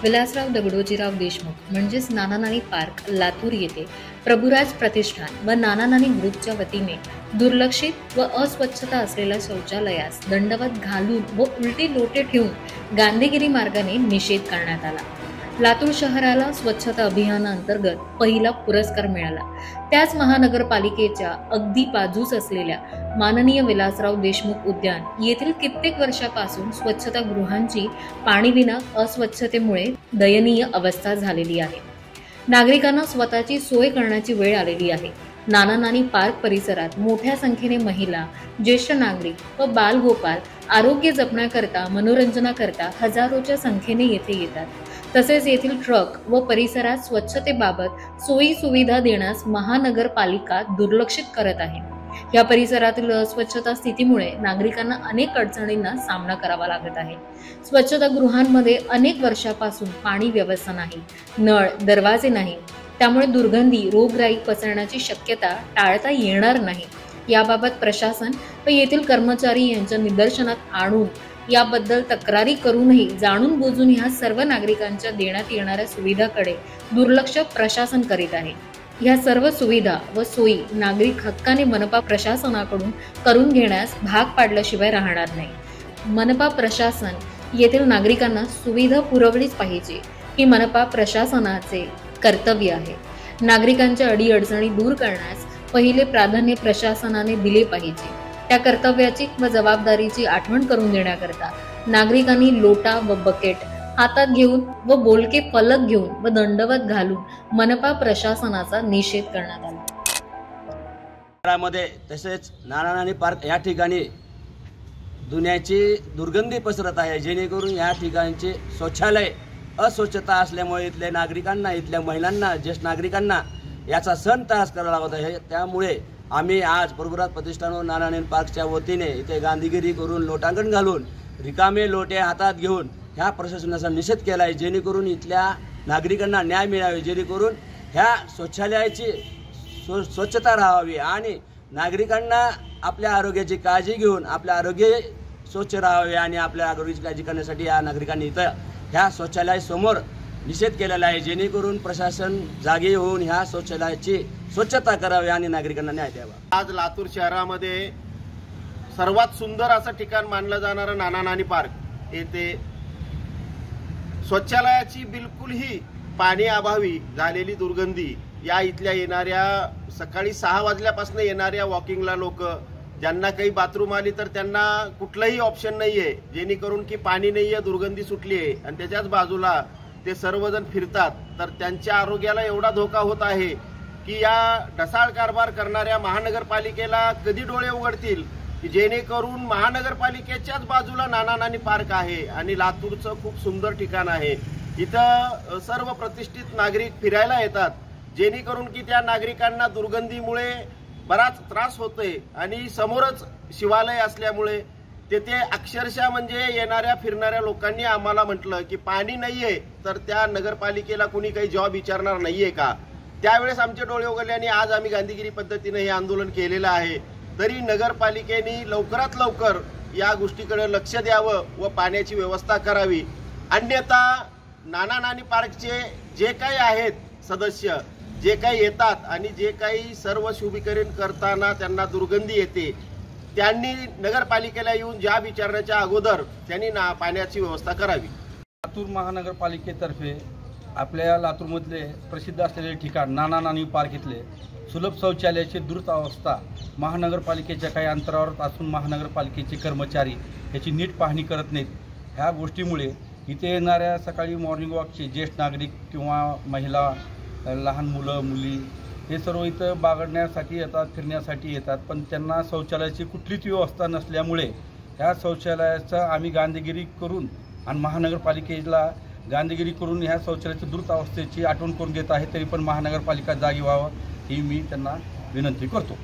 विलासराव दगडोजीराव देशमुख म्हणजेच नाना नानी पार्क लातूर येथे प्रभुराज प्रतिष्ठान व नाना नानी ग्रुपच्या वतीने दुर्लक्षित व अस्वच्छता असलेल्या शौचालयास दंडवत घालून व उलटी लोटे ठेवून गांधीगिरी मार्गाने निषेध करण्यात आला। लातूर शहराला स्वच्छता अभियानाअंतर्गत पहिला पुरस्कार मिळाला। त्याच महानगरपालिकेच्या अगदी बाजूस असलेल्या माननीय विलासराव देशमुख उद्यान येथील कित्येक वर्षापासून स्वच्छता गृहांची पाणीविना अस्वच्छतेमुळे दयनीय अवस्था झालेली आहे। नागरिकांना स्वतःची सोय करण्याची वेळ आलेली आहे। नाना नानी पार्क परिसरात मोठ्या संख्येने महिला, ज्येष्ठ नागरिक व बालगोपाल आरोग्य जपण्याकरता मनोरंजनाकरता हजारोच्या संख्येने येथे येतात। तसेच येथील ट्रक व परिसरात स्वच्छतेबाबत सोयी सुविधा देण्यास महानगरपालिका दुर्लक्षित करत आहे। या परिसरातील अस्वच्छता स्थितीमुळे नागरिकांना अनेक अडचणींना सामना करावा लागत आहे। स्वच्छता गृहांमध्ये अनेक वर्षापासून पाणी व्यवस्था नाही, नळ, दरवाजे नाही, त्यामुळे दुर्गंधी, रोगराई पसरण्याची शक्यता टाळता येणार नाही। याबाबत प्रशासन व येथील कर्मचारी यांच्या निदर्शनात आणून याबद्दल तक्रारी करूनही जाणून बुजून ह्या सर्व नागरिकांच्या देण्यात येणाऱ्या सुविधाकडे दुर्लक्ष प्रशासन करीत आहे। ह्या सर्व सुविधा व सोयी नागरिक हक्काने मनपा प्रशासनाकडून करून घेण्यास भाग पाडल्याशिवाय राहणार नाही। मनपा प्रशासन येथील नागरिकांना सुविधा पुरवलीच पाहिजे, ही मनपा प्रशासनाचे कर्तव्य आहे। नागरिकांच्या अडीअडचणी दूर करण्यास पहिले प्राधान्य प्रशासनाने दिले पाहिजे। त्या कर्तव्याची व जबाबदारीची आठवण करून देण्याकरता नागरिकांनी लोटा व बकेट हातात घेऊन व बोलके फलक घेऊन व दंडवत घालून मनपा प्रशासनाचा निषेध करण्यात आला। तसेच नाना नानी पार्क या ठिकाणी दुनियाची दुर्गंधी पसरत आहे, जेणेकरून या ठिकाणचे शौचालय अस्वच्छता असल्यामुळे इथल्या नागरिकांना, इथल्या महिलांना, ज्येष्ठ नागरिकांना याचा सण त्रास करावा लागत आहे। त्यामुळे आम्ही आज प्रभुराज प्रतिष्ठान व नाना नानी पार्कच्या वतीने इथे गांधीगिरी करून लोटांगण घालून रिकामे लोटे हातात घेऊन ह्या प्रशासनाचा निषेध केला आहे, जेणेकरून इथल्या नागरिकांना न्याय मिळावे, जेणेकरून ह्या शौचालयाची स्वच्छता राहावी आणि नागरिकांना आपल्या आरोग्याची काळजी घेऊन आपले आरोग्य स्वच्छ राहावे आणि आपल्या आरोग्याची काळजी करण्यासाठी या नागरिकांनी इथं ह्या शौचालयासमोर निषेध केलेला आहे, जेणेकरून प्रशासन जागे होऊन ह्या शौचालयाची स्वच्छता करावी आणि नागरिकांना न्याय द्यावा। आज लातूर शहरामध्ये सर्वात सुंदर असं ठिकाण मानलं जाणारं नाना नानी पार्क येथे शौचालयाची बिलकुलही पाणी अभावी झालेली दुर्गंधी, या इथल्या येणाऱ्या सकाळी 6 वाजल्यापासून येणाऱ्या वॉकिंगला लोक, ज्यांना काही बाथरूम आली तर त्यांना कुठलंही ऑप्शन नाहीये, जेणेकरून की पाणी नाहीये, दुर्गंधी सुटली आहे आणि त्याच्याच बाजूला ते सर्वजण फिरतात, तर त्यांच्या आरोग्याला एवढा धोका होत आहे की या ढसाळ कारभार करणाऱ्या महानगरपालिकेला कधी डोळे उघडतील की जेणेकरून महानगरपालिकेच्याच बाजूला नाना नानी पार्क आहे आणि लातूरचं खूप सुंदर ठिकाण आहे। इथं सर्व प्रतिष्ठित नागरिक फिरायला येतात, जेणेकरून की त्या नागरिकांना दुर्गंधीमुळे बराच त्रास होतोय आणि समोरच शिवालय असल्यामुळे तेथे अक्षरशः म्हणजे येणाऱ्या फिरणाऱ्या लोकांनी आम्हाला म्हटलं की पाणी नाहीये तर त्या नगरपालिकेला कुणी काही जॉब विचारणार नाहीये का। त्यावेळेस आमचे डोळे उघडले आणि आज आम्ही गांधीगिरी पद्धतीने हे आंदोलन केलेलं आहे। तरी नगरपालिकेने लवकरात लवकर या गोष्टीकडे लक्ष द्यावं व पाण्याची व्यवस्था करावी, अन्यथा नाना नानी पार्कचे जे काही आहेत सदस्य, जे काही येतात आणि जे काही सर्व शुभीकरण करताना त्यांना दुर्गंधी येते, त्यांनी नगरपालिकेला येऊन ज्या विचारण्याच्या अगोदर त्यांनी पाण्याची व्यवस्था करावी। लातूर महानगरपालिकेतर्फे आपल्या लातूरमधले प्रसिद्ध असलेले ठिकाण नाना नानी पार्क इथले सुलभ शौचालयाची दुरवस्था महानगरपालिकेच्या काही अंतरावर असून महानगरपालिकेचे कर्मचारी याची नीट पाहणी करत नाहीत। ह्या गोष्टीमुळे इथे येणाऱ्या सकाळी मॉर्निंग वॉकचे ज्येष्ठ नागरिक किंवा महिला, लहान मुलं मुली हे सर्व इथं बागडण्यासाठी येतात, फिरण्यासाठी येतात, पण त्यांना शौचालयाची कुठलीच व्यवस्था नसल्यामुळे ह्या शौचालयाचा आम्ही गांधीगिरी करून आणि महानगरपालिकेला गांधीगिरी करून ह्या शौचालयाच्या द्रुत अवस्थेची आठवण करून देत आहे। तरी पण महानगरपालिका जागी व्हावं ही मी त्यांना विनंती करतो।